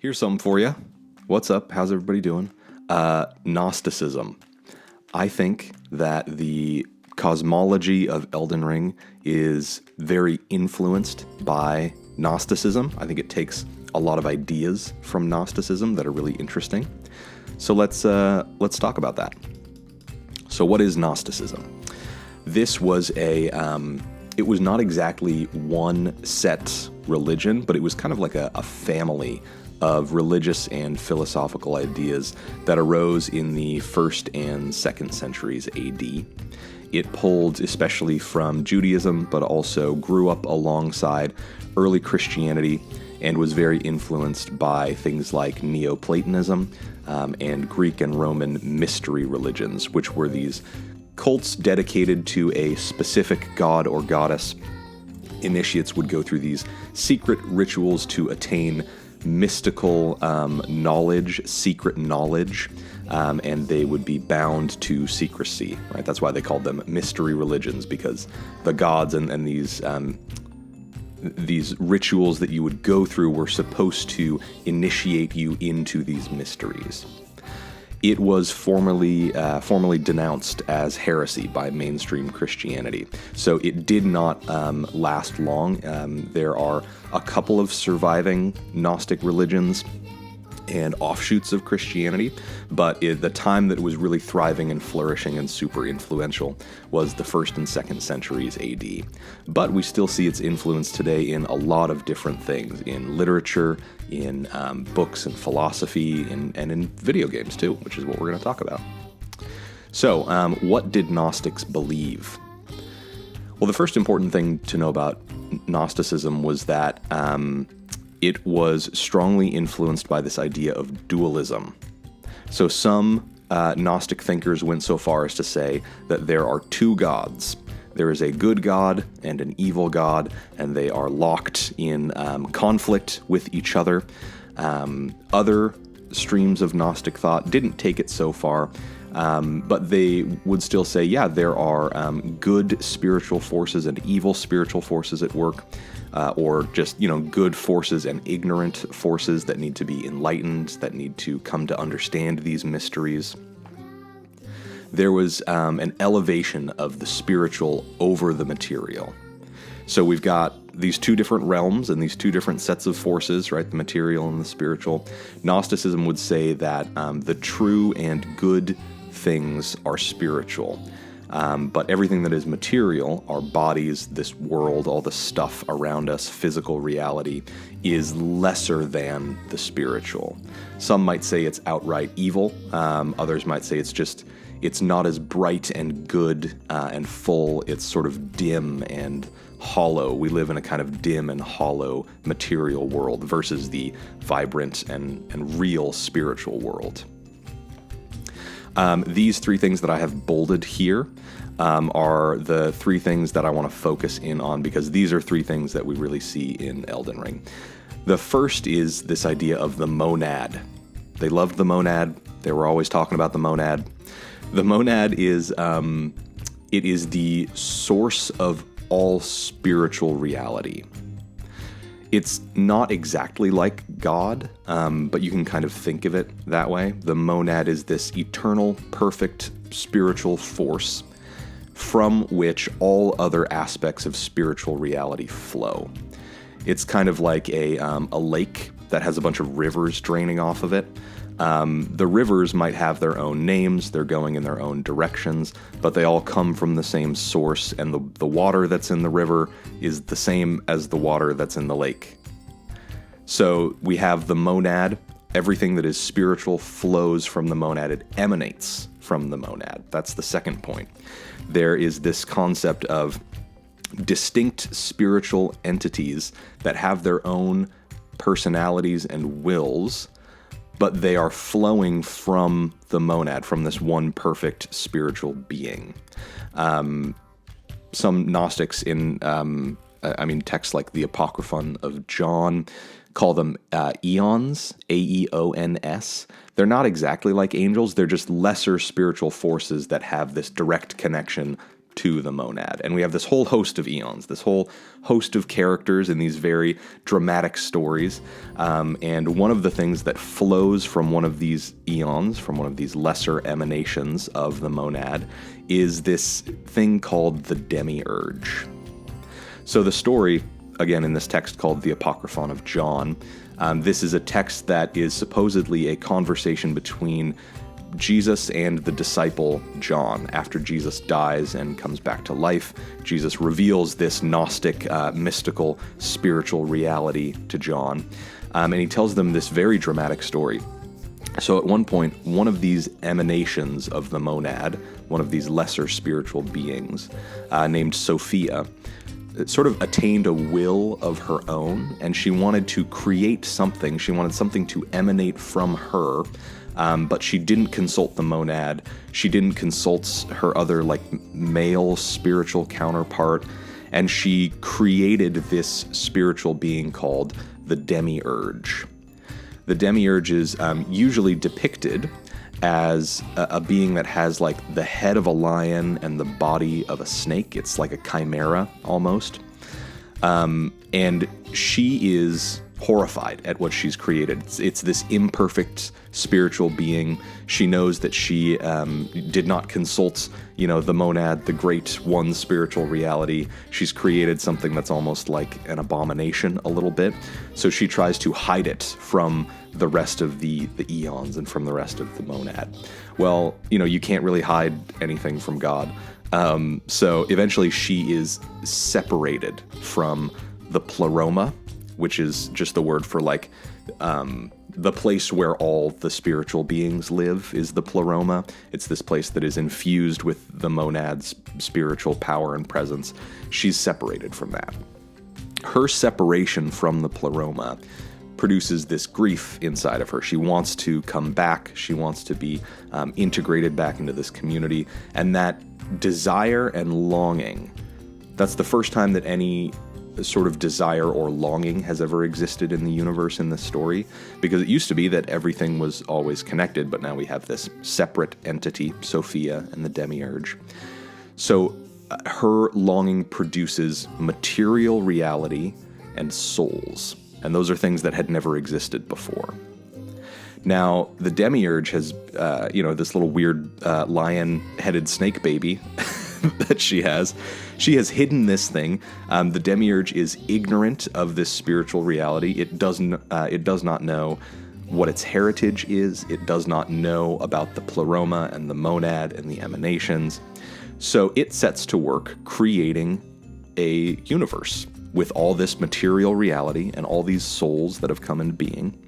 Here's something for you. What's up? How's everybody doing? Gnosticism. I think that the cosmology of Elden Ring is very influenced by Gnosticism. I think it takes a lot of ideas from Gnosticism that are really interesting. So let's talk about that. So what is Gnosticism? This was it was not exactly one set religion, but it was kind of like a family of religious and philosophical ideas that arose in the 1st and 2nd centuries AD. It pulled especially from Judaism, but also grew up alongside early Christianity and was very influenced by things like Neoplatonism and Greek and Roman mystery religions, which were these cults dedicated to a specific god or goddess. Initiates would go through these secret rituals to attain mystical knowledge, secret knowledge, and they would be bound to secrecy, right? That's why they called them mystery religions, because the gods and these rituals that you would go through were supposed to initiate you into these mysteries. It was formally denounced as heresy by mainstream Christianity. So it did not last long. There are a couple of surviving Gnostic religions and offshoots of Christianity, but the time that it was really thriving and flourishing and super influential was the 1st and 2nd centuries AD. But we still see its influence today in a lot of different things, in literature, in books and philosophy, and in video games too, which is what we're going to talk about. So, what did Gnostics believe? Well, the first important thing to know about Gnosticism was that it was strongly influenced by this idea of dualism. So some Gnostic thinkers went so far as to say that there are two gods. There is a good god and an evil god, and they are locked in conflict with each other. Other streams of Gnostic thought didn't take it so far, but they would still say, yeah, there are good spiritual forces and evil spiritual forces at work. Or just, good forces and ignorant forces that need to be enlightened, that need to come to understand these mysteries. There was an elevation of the spiritual over the material. So we've got these two different realms and these two different sets of forces, right? The material and the spiritual. Gnosticism would say that the true and good things are spiritual. But everything that is material, our bodies, this world, all the stuff around us, physical reality, is lesser than the spiritual. Some might say it's outright evil. Others might say it's not as bright and good and full. It's sort of dim and hollow. We live in a kind of dim and hollow material world versus the vibrant and real spiritual world. These three things that I have bolded here are the three things that I want to focus in on, because these are three things that we really see in Elden Ring. The first is this idea of the monad. They loved the monad. They were always talking about the monad. The monad is it is the source of all spiritual reality. It's not exactly like God, but you can kind of think of it that way. The monad is this eternal, perfect spiritual force from which all other aspects of spiritual reality flow. It's kind of like a lake that has a bunch of rivers draining off of it. The rivers might have their own names, they're going in their own directions, but they all come from the same source, and the water that's in the river is the same as the water that's in the lake. So we have the monad. Everything that is spiritual flows from the monad. It emanates from the monad. That's the second point. There is this concept of distinct spiritual entities that have their own personalities and wills, but they are flowing from the monad, from this one perfect spiritual being. Some Gnostics in, texts like the Apocryphon of John call them eons, Aeons. They're not exactly like angels. They're just lesser spiritual forces that have this direct connection to the monad. And we have this whole host of eons, this whole host of characters in these very dramatic stories. And one of the things that flows from one of these eons, from one of these lesser emanations of the monad, is this thing called the Demiurge. So the story, again, in this text called the Apocryphon of John, this is a text that is supposedly a conversation between Jesus and the disciple John. After Jesus dies and comes back to life, Jesus reveals this Gnostic, mystical, spiritual reality to John, and he tells them this very dramatic story. So at one point, one of these emanations of the monad, one of these lesser spiritual beings, named Sophia, sort of attained a will of her own, and she wanted to create something. She wanted something to emanate from her, but she didn't consult the monad. She didn't consult her other, male spiritual counterpart, and she created this spiritual being called the Demiurge. The Demiurge is usually depicted as a being that has the head of a lion and the body of a snake. It's like a chimera almost. And she is horrified at what she's created. It's this imperfect spiritual being. She knows that she did not consult, the monad, the great one spiritual reality. She's created something that's almost like an abomination a little bit. So she tries to hide it from the rest of the eons and from the rest of the monad. Well, you can't really hide anything from God. So eventually she is separated from the pleroma, which is just the word for the place where all the spiritual beings live is the pleroma. It's this place that is infused with the monad's spiritual power and presence. She's separated from that. Her separation from the pleroma produces this grief inside of her. She wants to come back. She wants to be integrated back into this community. And that desire and longing, that's the first time that any sort of desire or longing has ever existed in the universe in this story, because it used to be that everything was always connected, but now we have this separate entity, Sophia and the Demiurge. So her longing produces material reality and souls, and those are things that had never existed before. Now, the Demiurge has, this little weird lion-headed snake baby that she has. She has hidden this thing. The Demiurge is ignorant of this spiritual reality. It does not know what its heritage is. It does not know about the pleroma and the monad and the emanations. So it sets to work creating a universe with all this material reality and all these souls that have come into being.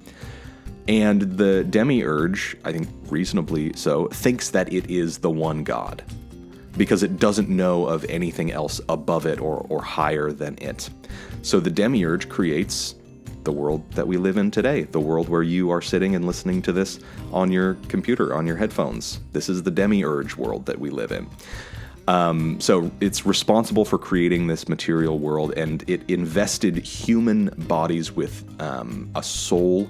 And the Demiurge, I think reasonably so, thinks that it is the one God, because it doesn't know of anything else above it or higher than it. So the Demiurge creates the world that we live in today, the world where you are sitting and listening to this on your computer, on your headphones. This is the Demiurge world that we live in. So it's responsible for creating this material world, and it invested human bodies with a soul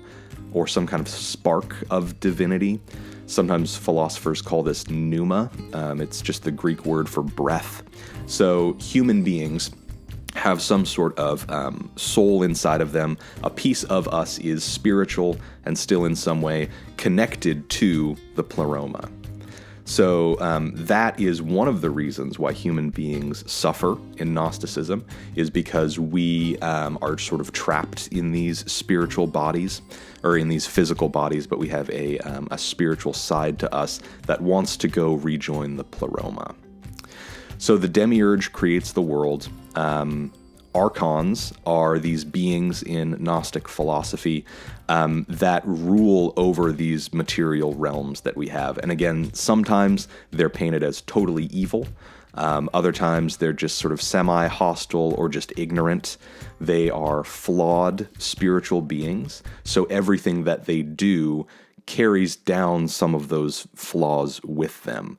or some kind of spark of divinity. Sometimes philosophers call this pneuma. It's just the Greek word for breath. So human beings have some sort of soul inside of them. A piece of us is spiritual and still in some way connected to the pleroma. So that is one of the reasons why human beings suffer in Gnosticism, is because we are sort of trapped in these spiritual bodies, or in these physical bodies, but we have a spiritual side to us that wants to go rejoin the pleroma. So the Demiurge creates the world. Archons are these beings in Gnostic philosophy that rule over these material realms that we have. And again, sometimes they're painted as totally evil. Other times they're just sort of semi-hostile or just ignorant. They are flawed spiritual beings. So everything that they do carries down some of those flaws with them.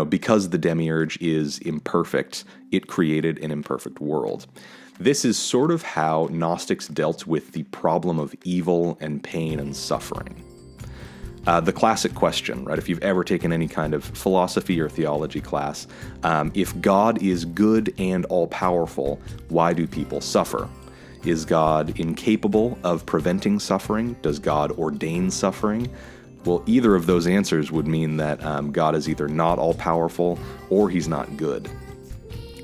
Because the Demiurge is imperfect, it created an imperfect world. This is sort of how Gnostics dealt with the problem of evil and pain and suffering. The classic question, right? If you've ever taken any kind of philosophy or theology class, if God is good and all-powerful, why do people suffer? Is God incapable of preventing suffering? Does God ordain suffering? Well, either of those answers would mean that God is either not all-powerful or he's not good.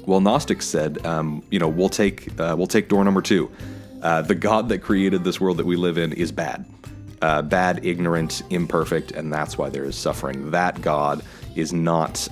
Well, Gnostics said, we'll take door number 2. The God that created this world that we live in is bad. Bad, ignorant, imperfect, and that's why there is suffering. That God is not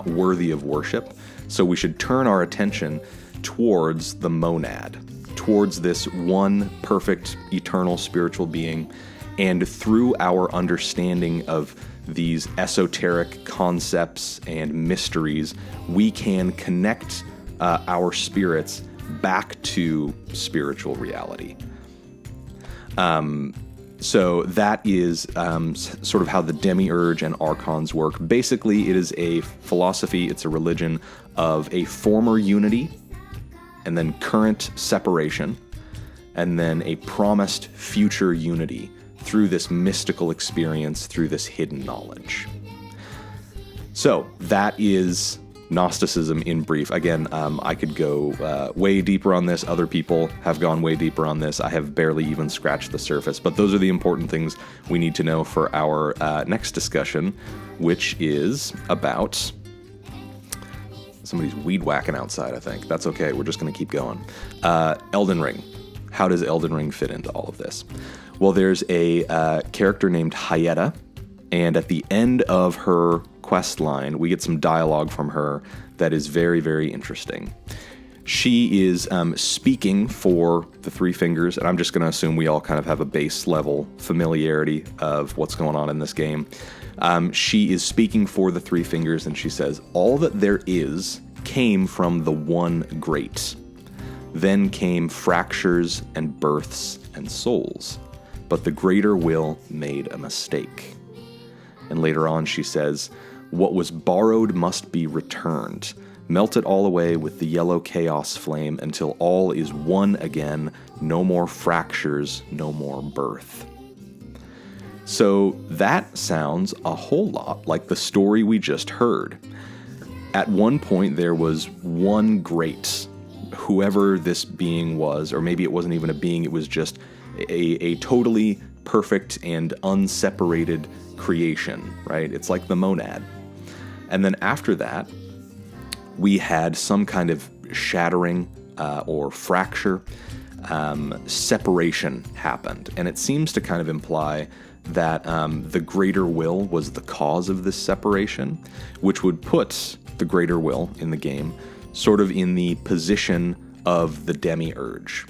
worthy of worship. So we should turn our attention towards the monad, towards this one perfect, eternal spiritual being, and through our understanding of these esoteric concepts and mysteries, we can connect our spirits back to spiritual reality. So that is sort of how the Demiurge and Archons work. Basically, it is a philosophy, it's a religion of a former unity, and then current separation, and then a promised future unity through this mystical experience, through this hidden knowledge. So that is Gnosticism in brief. Again, I could go way deeper on this. Other people have gone way deeper on this. I have barely even scratched the surface, but those are the important things we need to know for our next discussion, which is about... Somebody's weed whacking outside, I think. That's okay. We're just going to keep going. Elden Ring. How does Elden Ring fit into all of this? Well, there's a character named Hyetta, and at the end of her quest line, we get some dialogue from her that is very, very interesting. She is speaking for the Three Fingers, and I'm just going to assume we all kind of have a base level familiarity of what's going on in this game. She is speaking for the Three Fingers, and she says, "All that there is came from the one great. Then came fractures and births and souls, but the greater will made a mistake." And later on she says, "What was borrowed must be returned. Melt it all away with the yellow chaos flame until all is one again. No more fractures, no more birth." So that sounds a whole lot like the story we just heard. At one point there was one great, whoever this being was, or maybe it wasn't even a being, it was just a totally perfect and unseparated creation, right? It's like the monad. And then after that, we had some kind of shattering or fracture, separation happened. And it seems to kind of imply that the greater will was the cause of this separation, which would put the greater will in the game sort of in the position of the Demiurge.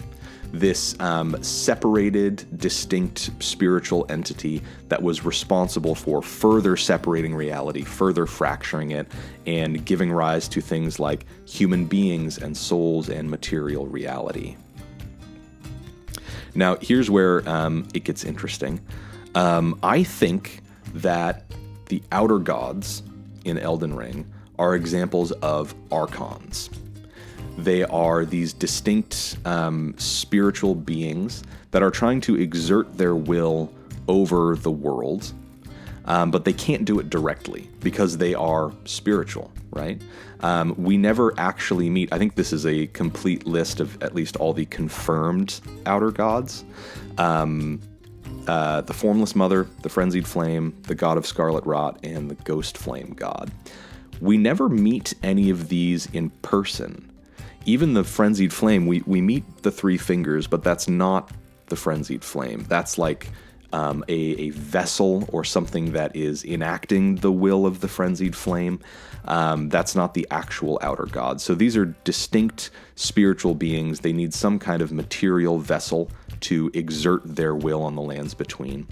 This separated, distinct spiritual entity that was responsible for further separating reality, further fracturing it, and giving rise to things like human beings and souls and material reality. Now, here's where it gets interesting. I think that the outer gods in Elden Ring are examples of archons. They are these distinct spiritual beings that are trying to exert their will over the world, but they can't do it directly because they are spiritual, right? We never actually meet. I think this is a complete list of at least all the confirmed outer gods. The Formless Mother, the Frenzied Flame, the God of Scarlet Rot, and the Ghost Flame God. We never meet any of these in person. Even the Frenzied Flame, we meet the Three Fingers, but that's not the Frenzied Flame. That's like a vessel or something that is enacting the will of the Frenzied Flame. That's not the actual outer god. So these are distinct spiritual beings. They need some kind of material vessel to exert their will on the lands between.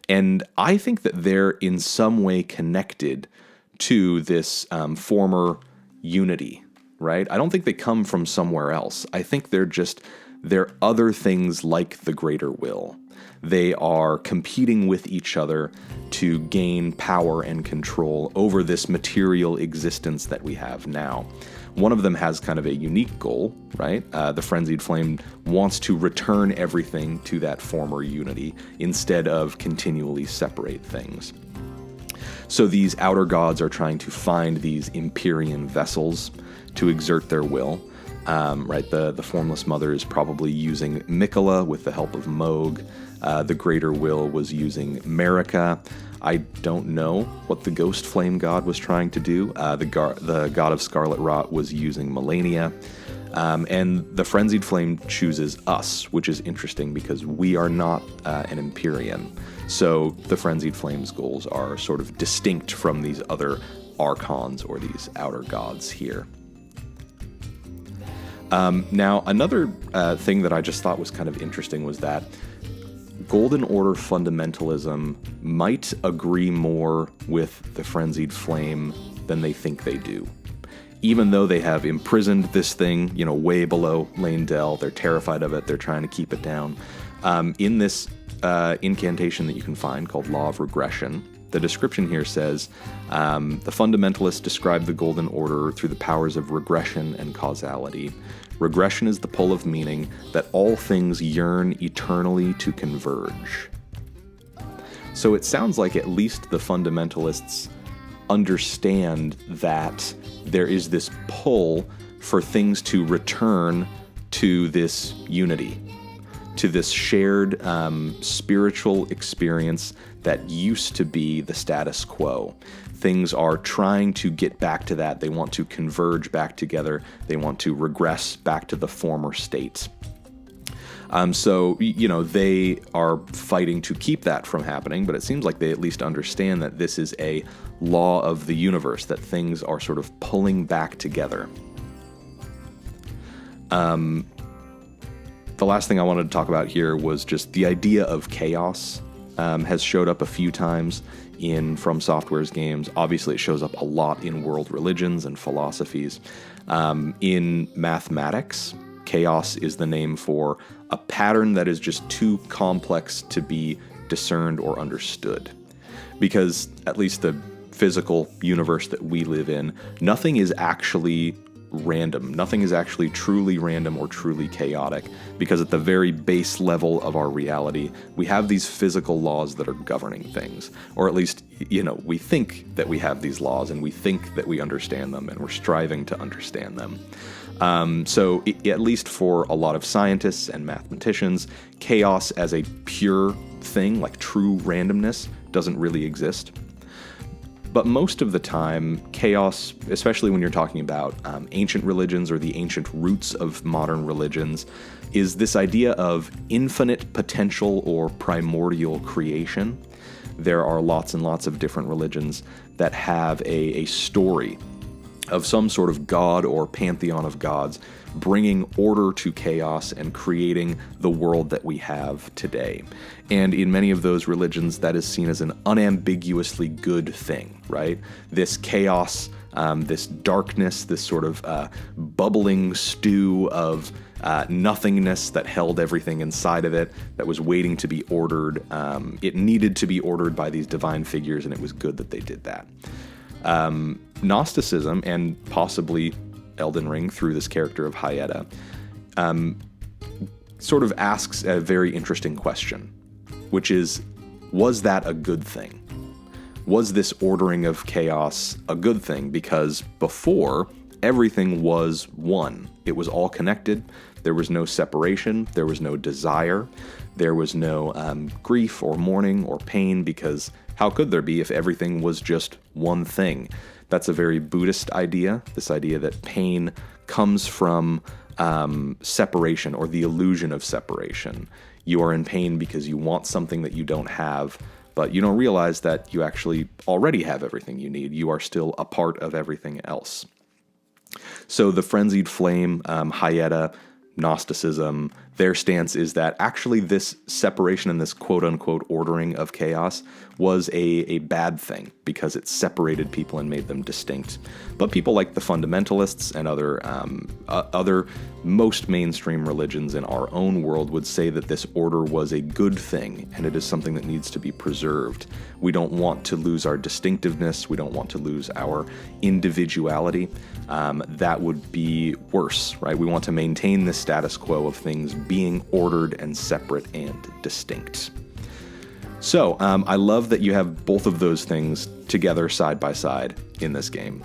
And I think that they're in some way connected to this former unity, right? I don't think they come from somewhere else. I think they're other things like the greater will. They are competing with each other to gain power and control over this material existence that we have now. One of them has kind of a unique goal, right? The Frenzied Flame wants to return everything to that former unity instead of continually separate things. So these outer gods are trying to find these Empyrean vessels to exert their will. Right, the Formless Mother is probably using Mikola with the help of Moog. The Greater Will was using Marika. I don't know what the Ghost Flame God was trying to do. The God of Scarlet Rot was using Melania. And the Frenzied Flame chooses us, which is interesting because we are not an Empyrean. So the Frenzied Flame's goals are sort of distinct from these other archons or these outer gods here. Now, another thing that I just thought was kind of interesting was that Golden Order fundamentalism might agree more with the Frenzied Flame than they think they do. Even though they have imprisoned this thing, way below Lane Dell, they're terrified of it, they're trying to keep it down. In this incantation that you can find called Law of Regression, the description here says, the fundamentalists describe the Golden Order through the powers of regression and causality. Regression is the pull of meaning that all things yearn eternally to converge. So it sounds like at least the fundamentalists understand that there is this pull for things to return to this unity, to this shared spiritual experience that used to be the status quo. Things are trying to get back to that. They want to converge back together. They want to regress back to the former state. So they are fighting to keep that from happening, but it seems like they at least understand that this is a law of the universe, that things are sort of pulling back together. The last thing I wanted to talk about here was just the idea of chaos. Has showed up a few times in Fromsoftware's games. Obviously, it shows up a lot in world religions and philosophies. In mathematics, chaos is the name for a pattern that is just too complex to be discerned or understood. Because, at least the physical universe that we live in, nothing is actually random. Nothing is actually truly random or truly chaotic, because at the very base level of our reality, we have these physical laws that are governing things. Or at least, we think that we have these laws and we think that we understand them and we're striving to understand them. So at least for a lot of scientists and mathematicians, chaos as a pure thing, like true randomness, doesn't really exist. But most of the time, chaos, especially when you're talking about ancient religions or the ancient roots of modern religions, is this idea of infinite potential or primordial creation. There are lots and lots of different religions that have a story of some sort of god or pantheon of gods bringing order to chaos and creating the world that we have today. And in many of those religions, that is seen as an unambiguously good thing, right? This chaos, this darkness, this sort of bubbling stew of nothingness that held everything inside of it, that was waiting to be ordered. It needed to be ordered by these divine figures, and it was good that they did that. Gnosticism, and possibly Elden Ring through this character of Hyetta, sort of asks a very interesting question, which is, was that a good thing? Was this ordering of chaos a good thing? Because before, everything was one. It was all connected. There was no separation. There was no desire. There was no grief or mourning or pain, because how could there be if everything was just one thing? That's a very Buddhist idea, this idea that pain comes from separation or the illusion of separation. You are in pain because you want something that you don't have, but you don't realize that you actually already have everything you need. You are still a part of everything else. So the Frenzied Flame, Hyetta, Gnosticism, Their stance is that actually this separation and this quote-unquote ordering of chaos was a bad thing because it separated people and made them distinct. But people like the fundamentalists and other most mainstream religions in our own world would say that this order was a good thing, and it is something that needs to be preserved. We don't want to lose our distinctiveness. We don't want to lose our individuality. That would be worse, right? We want to maintain the status quo of things being ordered and separate and distinct. So, I love that you have both of those things together side by side in this game.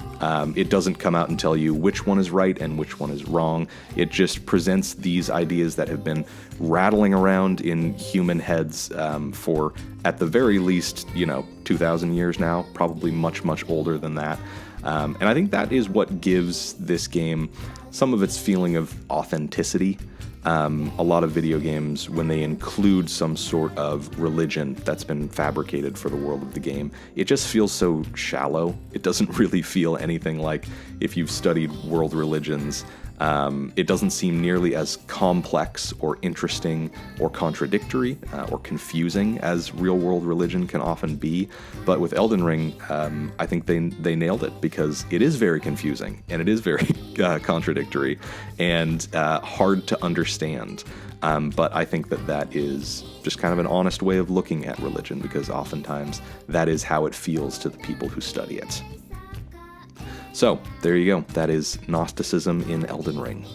It doesn't come out and tell you which one is right and which one is wrong. It just presents these ideas that have been rattling around in human heads for, at the very least, 2,000 years now, probably much, much older than that. And I think that is what gives this game some of its feeling of authenticity. A lot of video games, when they include some sort of religion that's been fabricated for the world of the game, it just feels so shallow. It doesn't really feel anything like if you've studied world religions. It doesn't seem nearly as complex or interesting or contradictory or confusing as real-world religion can often be. But with Elden Ring, I think they nailed it because it is very confusing and it is very contradictory and hard to understand. But I think that is just kind of an honest way of looking at religion because oftentimes that is how it feels to the people who study it. So, there you go. That is Gnosticism in Elden Ring.